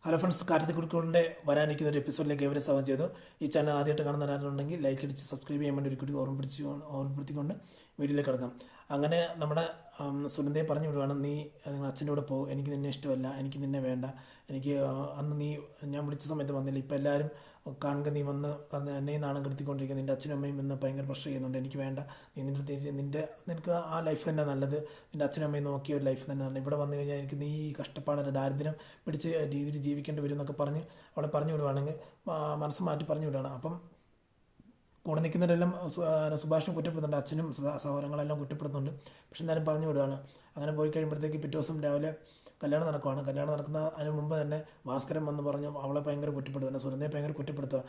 Hello friends, കാരത്തി കുടുക്കൂടിൻ്റെ വരാനിരിക്കുന്ന ഒരു എപ്പിസോഡിലേക്ക് ഏവരെ സ്വാഗതം ചെയ്തു. ഈ ചാനൽ ആദ്യമായിട്ട് കാണുന്നവരാണെന്നുണ്ടെങ്കിൽ ലൈക്ക് അടിച്ച് സബ്സ്ക്രൈബ് ചെയ്യാൻ വേണ്ടി ഒരു കൂടി ഓർമ്മപ്പെടുത്തിക്കൊണ്ട് വീഡിയോയിലേക്ക് കിടക്കാം. അങ്ങനെ നമ്മുടെ സുനന്ദയെ പറഞ്ഞു വിടുവാണ്, നീ നിങ്ങൾ അച്ഛൻ്റെ കൂടെ പോകും, എനിക്ക് നിന്നെ ഇഷ്ടമല്ല, എനിക്ക് നിന്നെ വേണ്ട, എനിക്ക് അന്ന് നീ ഞാൻ വിളിച്ച സമയത്ത് വന്നില്ല, ഇപ്പം എല്ലാവരും കാണുക നീ വന്ന് എന്നെ നാണം കെടുത്തിക്കൊണ്ടിരിക്കുക, നിൻ്റെ അച്ഛനും അമ്മയും ഇന്ന് ഭയങ്കര പ്രഷർ ചെയ്യുന്നുണ്ട്, എനിക്ക് വേണ്ട, നീ നിനക്ക് ആ ലൈഫ് തന്നെ നല്ലത്, നിൻ്റെ അച്ഛനും അമ്മയും നോക്കിയ ഒരു ലൈഫ് തന്നെ നല്ലത്, ഇവിടെ വന്നു കഴിഞ്ഞാൽ എനിക്ക് നീ ഈ കഷ്ടപ്പാടല്ല ദാരിദ്ര്യം പിടിച്ച് രീതിയിൽ ജീവിക്കേണ്ടി വരും എന്നൊക്കെ പറഞ്ഞ് അവളെ പറഞ്ഞു വിടുവാണെങ്കിൽ മനസ്സ് മാറ്റി പറഞ്ഞു വിടുകയാണ്. അപ്പം കൂടെ നിൽക്കുന്നവരെല്ലാം സുഭാഷിനെ കുറ്റപ്പെടുന്നുണ്ട്, അച്ഛനും സഹോദരങ്ങളെല്ലാം കുറ്റപ്പെടുന്നുണ്ട്. പക്ഷെ എന്തായാലും പറഞ്ഞു വിടുകയാണ്. അങ്ങനെ പോയി കഴിയുമ്പോഴത്തേക്ക് പിറ്റേ ദിവസം രാവിലെ കല്യാണം നടക്കുവാണ്. കല്യാണം നടക്കുന്ന അതിന് മുമ്പ് തന്നെ ഭാസ്കരൻ വന്ന് പറഞ്ഞു അവളെ ഭയങ്കര കുറ്റപ്പെടുത്തുക, സുനന്ദയെ ഭയങ്കര കുറ്റപ്പെടുത്തുക.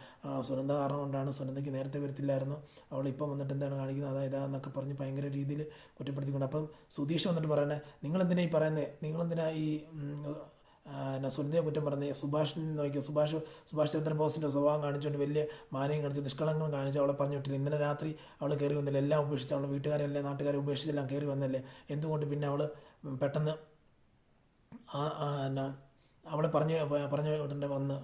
സുനന്ദ കാരണം കൊണ്ടാണ്, സുനന്ദയ്ക്ക് നേരത്തെ വരത്തില്ലായിരുന്നു, അവളിപ്പം വന്നിട്ട് എന്താണ് കാണിക്കുന്നത്, ഇതാന്നൊക്കെ പറഞ്ഞ് ഭയങ്കര രീതിയിൽ കുറ്റപ്പെടുത്തിക്കൊണ്ട്. അപ്പം സുധീഷ് വന്നിട്ട് പറയണേ, നിങ്ങളെന്തിനാ ഈ പറയുന്നത്, നിങ്ങളെന്തിനാ ഈ സുനന്ദയെ കുറ്റം പറഞ്ഞ് സുഭാഷിനെ നോക്കിയോ, സുഭാഷ് ചന്ദ്രബോസിൻ്റെ സ്വഭാവം കാണിച്ചുകൊണ്ട് വലിയ മാനയും കാണിച്ച് നിഷ്കളങ്കം കാണിച്ച് അവളെ പറഞ്ഞു വിട്ടില്ല. ഇന്നലെ രാത്രി അവൾ കയറി വന്നില്ല, എല്ലാം ഉപേക്ഷിച്ച് അവളെ വീട്ടുകാരെല്ലാം നാട്ടുകാരെ ഉപേക്ഷിച്ചെല്ലാം കയറി വന്നല്ലേ, എന്തുകൊണ്ട് പിന്നെ അവൾ പെട്ടെന്ന് അവളെ പറഞ്ഞു വിടേണ്ട വന്ന്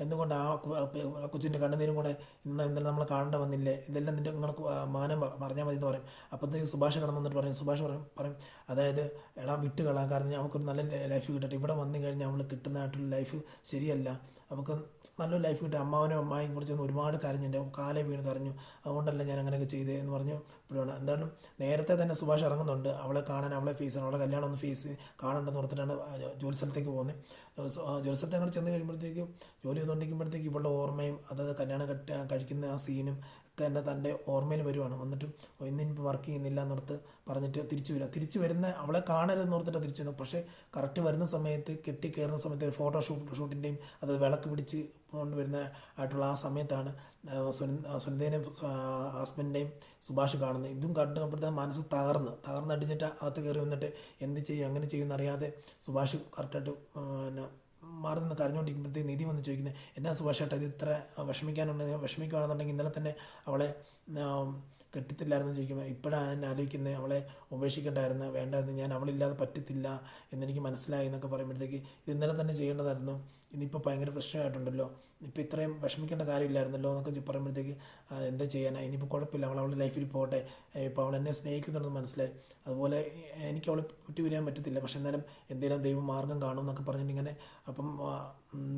എന്തുകൊണ്ട് ആ കൊച്ചിൻ്റെ കണ്ണുനീരും കൂടെ ഇന്നലെ നമ്മൾ കാണേണ്ട വന്നില്ലേ, ഇതെല്ലാം നിൻ്റെ നിങ്ങൾക്ക് മാനം പറഞ്ഞാൽ മതി എന്ന് പറയും. അപ്പോഴത്തേക്ക് സുഭാഷ് കടന്നു വന്നിട്ട് പറയും, സുഭാഷ് പറയും അതായത് എടാ വിട്ട് കളാം, കാരണം നമുക്കൊരു നല്ല ലൈഫ് കിട്ടട്ടെ, ഇവിടെ വന്നു കഴിഞ്ഞാൽ അവൾ കിട്ടുന്നതായിട്ടുള്ള ലൈഫ് ശരിയല്ല, നമുക്ക് നല്ലൊരു ലൈഫ് കിട്ടും, അമ്മാവനും അമ്മായും കുറിച്ചൊന്ന് ഒരുപാട് കരഞ്ഞു, എൻ്റെ കാലേ വീണ് കരഞ്ഞു, അതുകൊണ്ടല്ല ഞാൻ അങ്ങനെയൊക്കെ ചെയ്തേ എന്ന് പറഞ്ഞു ഇപ്പോഴാണ്. എന്തായാലും നേരത്തെ തന്നെ സുഭാഷ് ഇറങ്ങുന്നുണ്ട് അവളെ കാണാൻ, അവളെ ഫേസ് ചെയ്യണം, അവളെ കല്യാണം ഒന്ന് ഫേസ് കാണണ്ടെന്ന് ഓർത്തിട്ടാണ് ജോലി സ്ഥലത്തേക്ക് പോകുന്നത്. ജോലി സ്ഥലത്ത് അങ്ങനെ ചെന്ന് കഴിയുമ്പോഴത്തേക്കും ജോലി ചെയ്തുകൊണ്ടിരിക്കുമ്പോഴത്തേക്ക് ഇവളുടെ ഓർമ്മയും അതായത് കല്യാണം കഴിക്കുന്ന ആ സീനും ഒക്കെ തൻ്റെ ഓർമ്മയിൽ വരുവാണ്. വന്നിട്ടും ഇന്നിപ്പോൾ വർക്ക് ചെയ്യുന്നില്ല എന്നോർത്ത് പറഞ്ഞിട്ട് തിരിച്ചു വരുന്ന അവളെ കാണരുതെന്ന് ഓർത്തിട്ട് തിരിച്ചു വരുന്നു. പക്ഷേ കറക്റ്റ് വരുന്ന സമയത്ത് കയറുന്ന സമയത്ത് ഫോട്ടോ ഷൂട്ടിൻ്റെയും അത് വിളക്ക് പിടിച്ച് കൊണ്ടുവരുന്ന ആയിട്ടുള്ള ആ സമയത്താണ് സുനന്ദേനെയും ഹസ്ബൻഡിൻ്റെയും സുഭാഷ് കാണുന്നത്. ഇതും കണ്ടപ്പോഴത്തെ മനസ്സ് തകർന്നടിച്ചിട്ട് അകത്ത് കയറി വന്നിട്ട് എന്ത് ചെയ്യും അങ്ങനെ ചെയ്യുമെന്നറിയാതെ സുഭാഷ് കറക്റ്റായിട്ട് മാറി നിന്ന് കരഞ്ഞുകൊണ്ടിരിക്കുമ്പോഴത്തേക്ക് നിധി വന്ന് ചോദിക്കുന്നത്, എന്നാ സുഭാഷേട്ടാ ഇത് ഇത്ര വിഷമിക്കുകയാണെന്നുണ്ടെങ്കിൽ ഇന്നലെ തന്നെ അവളെ കെട്ടിത്തില്ലായിരുന്നു ചോദിക്കുമ്പോൾ ഇപ്പോഴാണ് ഞാൻ ആലോചിക്കുന്നത്, അവളെ ഉപേക്ഷിക്കേണ്ടായിരുന്നു, വേണ്ടായിരുന്നു, ഞാൻ അവളില്ലാതെ പറ്റത്തില്ല എന്നെനിക്ക് മനസ്സിലായി എന്നൊക്കെ പറയുമ്പോഴത്തേക്ക് ഇത് ഇന്നലെ തന്നെ ചെയ്യേണ്ടതായിരുന്നു, ഇന്നിപ്പോൾ ഭയങ്കര പ്രശ്നമായിട്ടുണ്ടല്ലോ, ഇപ്പോൾ ഇത്രയും വിഷമിക്കേണ്ട കാര്യമില്ലായിരുന്നല്ലോ എന്നൊക്കെ പറയുമ്പോഴത്തേക്ക് എന്താ ചെയ്യാനാണ്, ഇനിയിപ്പോൾ കുഴപ്പമില്ല, അവളുടെ ലൈഫിൽ പോട്ടെ, ഇപ്പോൾ അവൾ എന്നെ സ്നേഹിക്കുന്നുണ്ടെന്ന് മനസ്സിലായി, അതുപോലെ എനിക്ക് അവളെ വിട്ടു വരാൻ പറ്റത്തില്ല, പക്ഷെ എന്നാലും എന്തെങ്കിലും ദൈവം മാർഗം കാണും എന്നൊക്കെ പറഞ്ഞിട്ട് ഇങ്ങനെ. അപ്പം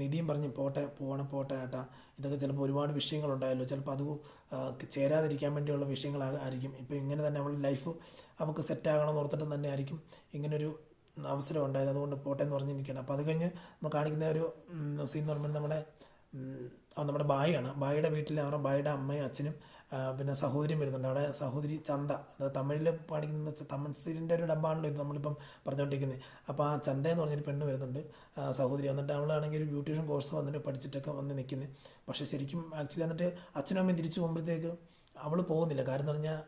നിധിയും പറഞ്ഞ് പോട്ടെ ഏട്ടാ, ഇതൊക്കെ ചിലപ്പോൾ ഒരുപാട് വിഷയങ്ങളുണ്ടായല്ലോ, ചിലപ്പോൾ അത് ചേരാതിരിക്കാൻ വേണ്ടിയുള്ള വിഷയങ്ങളായിരിക്കും, ഇപ്പോൾ ഇങ്ങനെ തന്നെ അവളുടെ ലൈഫ് നമുക്ക് സെറ്റാകണമെന്ന് ഓർത്തിട്ട് തന്നെ ആയിരിക്കും ഇങ്ങനൊരു അവസരം ഉണ്ടായത്, അതുകൊണ്ട് പോട്ടെ എന്ന് പറഞ്ഞിരിക്കുകയാണ്. അപ്പോൾ അത് കഴിഞ്ഞ് നമ്മൾ കാണിക്കുന്ന ഒരു സീൻ എന്ന് പറയുമ്പോൾ നമ്മുടെ ബായിയാണ്. ബായിയുടെ വീട്ടിൽ അവരുടെ ബായിയുടെ അമ്മയും അച്ഛനും പിന്നെ സഹോദരിയും വരുന്നുണ്ട്. അവിടെ സഹോദരി ചന്ത, അതായത് തമിഴിൽ പാടിക്കുന്ന തമിഴ്സിൻ്റെ ഒരു ഡബ്ബാണല്ലോ ഇത് നമ്മളിപ്പം പറഞ്ഞുകൊണ്ടിരിക്കുന്നത്. അപ്പോൾ ആ ചന്ത എന്ന് പറഞ്ഞൊരു പെണ്ണ് വരുന്നുണ്ട്, സഹോദരി. വന്നിട്ട് അവളാണെങ്കിൽ ഒരു ബ്യൂട്ടീഷ്യൻ കോഴ്സ് വന്നിട്ട് പഠിച്ചിട്ടൊക്കെ വന്ന് നിൽക്കുന്നത്. പക്ഷേ ശരിക്കും ആക്ച്വലി എന്നിട്ട് അച്ഛനും അമ്മയും തിരിച്ചു പോകുമ്പോഴത്തേക്ക് അവൾ പോകുന്നില്ല. കാര്യം എന്ന് പറഞ്ഞാൽ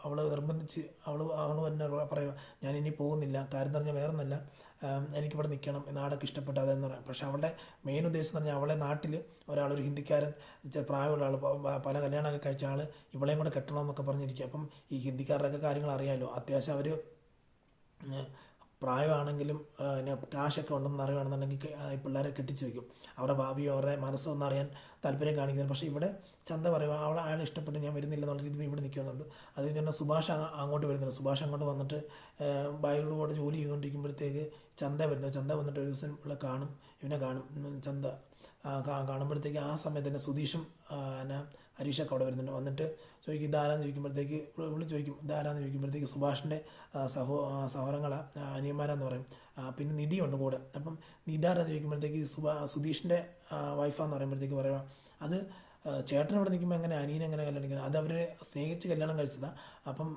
അവൾ നിർബന്ധിച്ച് അവൾ തന്നെ പറയുക, ഞാൻ ഇനി പോകുന്നില്ല, കാര്യം എന്ന് പറഞ്ഞാൽ വേറൊന്നല്ല, എനിക്കിവിടെ നിൽക്കണം, നാടൊക്കെ ഇഷ്ടപ്പെട്ടു അതെന്ന് പറയാം. പക്ഷേ അവളുടെ മെയിൻ ഉദ്ദേശം എന്ന് പറഞ്ഞാൽ അവളെ നാട്ടിൽ ഒരു ഹിന്ദിക്കാരൻ പ്രായമുള്ള ആൾ, പല കല്യാണമൊക്കെ കഴിച്ച ആൾ ഇവളെയും കൂടെ കെട്ടണമെന്നൊക്കെ പറഞ്ഞിരിക്കുക. അപ്പം ഈ ഹിന്ദിക്കാരുടെയൊക്കെ കാര്യങ്ങൾ അറിയാമല്ലോ, അത്യാവശ്യം അവർ പ്രായമാണെങ്കിലും പിന്നെ കാശൊക്കെ ഉണ്ടെന്ന് അറിയുകയാണെന്നുണ്ടെങ്കിൽ ഈ പിള്ളേരെ കെട്ടിച്ച് വയ്ക്കും, അവരുടെ ഭാവിയോ അവരുടെ മനസ്സൊന്നും അറിയാൻ താല്പര്യം കാണിക്കുന്നത്. പക്ഷേ ഇവിടെ ചന്ത പറയുക അയാൾ ഇഷ്ടപ്പെട്ട് ഞാൻ വരുന്നില്ല എന്നുള്ള രീതിയിൽ ഇവിടെ നിൽക്കുന്നുണ്ട്. അത് കഴിഞ്ഞാൽ സുഭാഷ് അങ്ങോട്ട് വരുന്നുണ്ട്. സുഭാഷ് അങ്ങോട്ട് വന്നിട്ട് ബായിയോട് കൂടെ ജോലി ചെയ്തുകൊണ്ടിരിക്കുമ്പോഴത്തേക്ക് ചന്ത വന്നിട്ട് ഒരു ദിവസം ഇവനെ കാണും. ചന്ത കാണുമ്പോഴത്തേക്ക് ആ സമയത്ത് തന്നെ സുധീഷും ഹരീഷൊക്കെ അവിടെ വരുന്നുണ്ട്. വന്നിട്ട് ചോദിക്കും ഇതാരാന്ന് ചോദിക്കുമ്പോഴത്തേക്ക് ചോദിക്കും ഇതാരാന്ന് ചോദിക്കുമ്പോഴത്തേക്ക് സുഭാഷിൻ്റെ സഹോദരങ്ങളാണ്, അനിയന്മാരാന്ന് പറയും. പിന്നെ നിധിയുണ്ട് കൂടെ. അപ്പം നിധാരാന്ന് ചോദിക്കുമ്പോഴത്തേക്ക് സുധീഷിൻ്റെ വൈഫാന്ന് പറയുമ്പോഴത്തേക്ക് പറയുക അത് ചേട്ടൻ ഇവിടെ നിൽക്കുമ്പോൾ എങ്ങനെ അനിയനെ എങ്ങനെ കല്യാണം കഴിക്കുന്നത്, അത് അവർ സ്നേഹിച്ച് കല്യാണം കഴിച്ചതാണ്, അപ്പം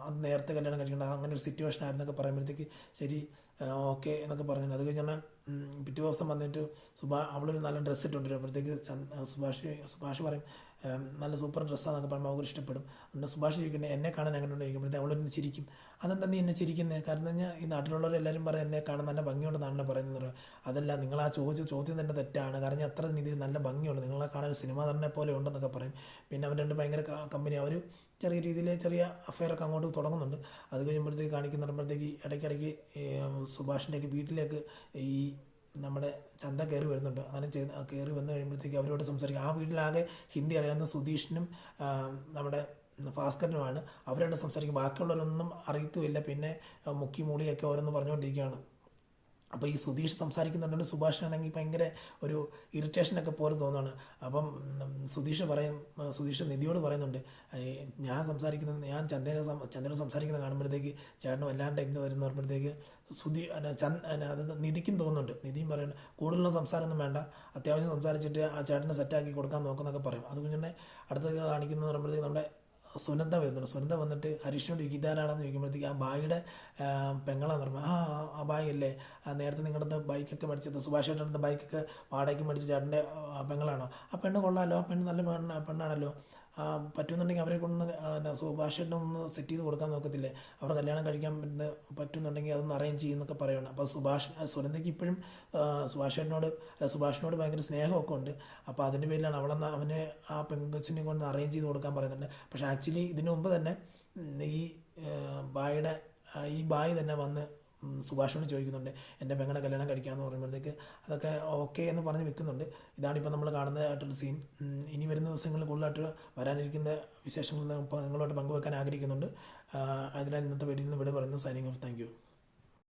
അത് നേരത്തെ കല്യാണം കഴിക്കേണ്ട അങ്ങനെ ഒരു സിറ്റുവേഷൻ ആയിരുന്നൊക്കെ പറയുമ്പോഴത്തേക്ക് ശരി ഓക്കെ എന്നൊക്കെ പറഞ്ഞു. അത് കഴിഞ്ഞാൽ പിറ്റേ ദിവസം വന്നിട്ട് അവളൊരു നല്ല ഡ്രസ്സ് ഇട്ടുകൊണ്ടിരുമ്പോഴത്തേക്ക് സുഭാഷ് പറയും നല്ല സൂപ്പർ ഡ്രസ്സാന്നൊക്കെ പറയുമ്പോൾ അവർക്ക് ഇഷ്ടപ്പെടും. അതുകൊണ്ട് സുഭാഷ് ചോദിക്കുന്നത് എന്നെ കാണാൻ എങ്ങനെ ഉണ്ട് ചോദിക്കുമ്പോഴത്തേക്ക് അവളൊന്ന് ചിരിക്കും. അതെന്താ നീ എന്നെ ചിരിക്കുന്നത്, കാരണം എന്ന് പറഞ്ഞാൽ ഈ നാട്ടിലുള്ളവരെല്ലാവരും പറയും എന്നെ കാണാൻ നല്ല ഭംഗിയുണ്ടെന്നാണല്ലോ പറയുന്നത്. അതല്ല, നിങ്ങൾ ആ ചോദ്യം തന്നെ തെറ്റാണ്, കാരണം അത്ര രീതിയിൽ നല്ല ഭംഗിയുണ്ട്, നിങ്ങളെ കാണാൻ ഒരു സിനിമ തന്നെ പോലെ ഉണ്ടെന്നൊക്കെ പറയും. പിന്നെ അവർ രണ്ട് ഭയങ്കര കമ്പനി, അവർ ചെറിയ രീതിയിൽ ചെറിയ അഫെയറൊക്കെ അങ്ങോട്ട് തുടങ്ങുന്നുണ്ട്. അത് കഴിയുമ്പോഴത്തേക്ക് കാണിക്കുമ്പോഴത്തേക്ക് ഇടയ്ക്കിടയ്ക്ക് സുഭാഷിൻ്റെയൊക്കെ വീട്ടിലേക്ക് ഈ നമ്മുടെ ചന്ത കയറി വരുന്നുണ്ട്. അങ്ങനെ കയറി വന്നു കഴിയുമ്പോഴത്തേക്ക് അവരോട് സംസാരിക്കും. ആ വീട്ടിലാകെ ഹിന്ദി അറിയാവുന്ന സുധീഷിനും നമ്മുടെ ഭാസ്കരനുമാണ്. അവരോട് സംസാരിക്കും. ബാക്കിയുള്ളവരൊന്നും അറിയത്തുമില്ല. പിന്നെ മുക്കി മൂളിയൊക്കെ ഓരോന്ന് പറഞ്ഞുകൊണ്ടിരിക്കുകയാണ്. അപ്പോൾ ഈ സുധീഷ് സംസാരിക്കുന്നുണ്ട്. സുഭാഷാണെങ്കിൽ ഭയങ്കര ഒരു ഇറിറ്റേഷനൊക്കെ പോലെ തോന്നുകയാണ്. അപ്പം സുധീഷ് നിധിയോട് പറയുന്നുണ്ട്, ഞാൻ സംസാരിക്കുന്നത്, ഞാൻ ചന്ദ്രനോട് സംസാരിക്കുന്നത് കാണുമ്പോഴത്തേക്ക് ചേട്ടന് വല്ലാണ്ട് എന്ത് വരുന്ന പറയുമ്പോഴത്തേക്ക് അത് നിധിക്കും തോന്നുന്നുണ്ട്. നിധിയും പറയുന്നത് കൂടുതലുള്ള സംസാരമൊന്നും വേണ്ട, അത്യാവശ്യം സംസാരിച്ചിട്ട് ആ ചേട്ടനെ സെറ്റാക്കി കൊടുക്കാൻ നോക്കുന്നൊക്കെ പറയും. അത് കുഞ്ഞിനെ അടുത്ത് കാണിക്കുന്നത് പറയുമ്പോഴത്തേക്ക് നമ്മുടെ സുനന്ദ വരുന്നുണ്ട്. സുനന്ദ വന്നിട്ട് ഹരീഷിനോട് ഇതാരാണെന്ന് ചോദിക്കുമ്പോഴത്തേക്ക് ആ ബായിയുടെ പെങ്ങളാന്ന് പറയുമ്പോൾ, ആ ബായി അല്ലേ നേരത്തെ നിങ്ങളുടെ ബൈക്കൊക്കെ മേടിച്ചത്, സുഭാഷ് ചേട്ടൻ്റെ ബൈക്കൊക്കെ വാടകയ്ക്ക് മേടിച്ച ചേട്ടൻ്റെ പെങ്ങളാണോ? ആ പെണ്ണ് കൊള്ളാമല്ലോ, ആ പെണ്ണ് നല്ല പെണ്ണാണല്ലോ, പറ്റുമെന്നുണ്ടെങ്കിൽ അവരെ കൊണ്ടൊന്ന് സുഭാഷ് ചേട്ടനെ ഒന്ന് സെറ്റ് ചെയ്ത് കൊടുക്കാൻ നോക്കത്തില്ലേ? അവർ കല്യാണം കഴിക്കാൻ പറ്റുന്നുണ്ടെങ്കിൽ അതൊന്ന് അറേഞ്ച് ചെയ്യുന്നൊക്കെ പറയുകയാണ്. അപ്പോൾ സുനന്ദയ്ക്ക് ഇപ്പോഴും സുഭാഷിനോട് ഭയങ്കര സ്നേഹമൊക്കെ ഉണ്ട്. അപ്പോൾ അതിൻ്റെ പേരിലാണ് അവനെ ആ പെങ്കൊച്ചിനെ കൊണ്ട് അറേഞ്ച് ചെയ്ത് കൊടുക്കാൻ പറയുന്നുണ്ട്. പക്ഷേ ആക്ച്വലി ഇതിനു മുമ്പ് തന്നെ ഈ ബായി തന്നെ വന്ന് സുഭാഷിനോട് ചോദിക്കുന്നുണ്ട്, എൻ്റെ പെങ്ങളെ കല്യാണം കഴിക്കാമെന്ന് പറയുമ്പോഴത്തേക്ക് അതൊക്കെ ഓക്കെ എന്ന് പറഞ്ഞ് വെക്കുന്നുണ്ട്. ഇതാണിപ്പോൾ നമ്മൾ കാണുന്നതായിട്ടൊരു സീൻ. ഇനി വരുന്ന ദിവസങ്ങളിൽ കൂടുതലായിട്ട് വരാനിരിക്കുന്ന വിശേഷങ്ങൾ നിങ്ങളോട് പങ്കുവെക്കാൻ ആഗ്രഹിക്കുന്നുണ്ട്. അതിനാൽ ഇന്നത്തെ വീഡിയോയിൽ നിന്ന് പറയുന്നു. Signing off. Thank you.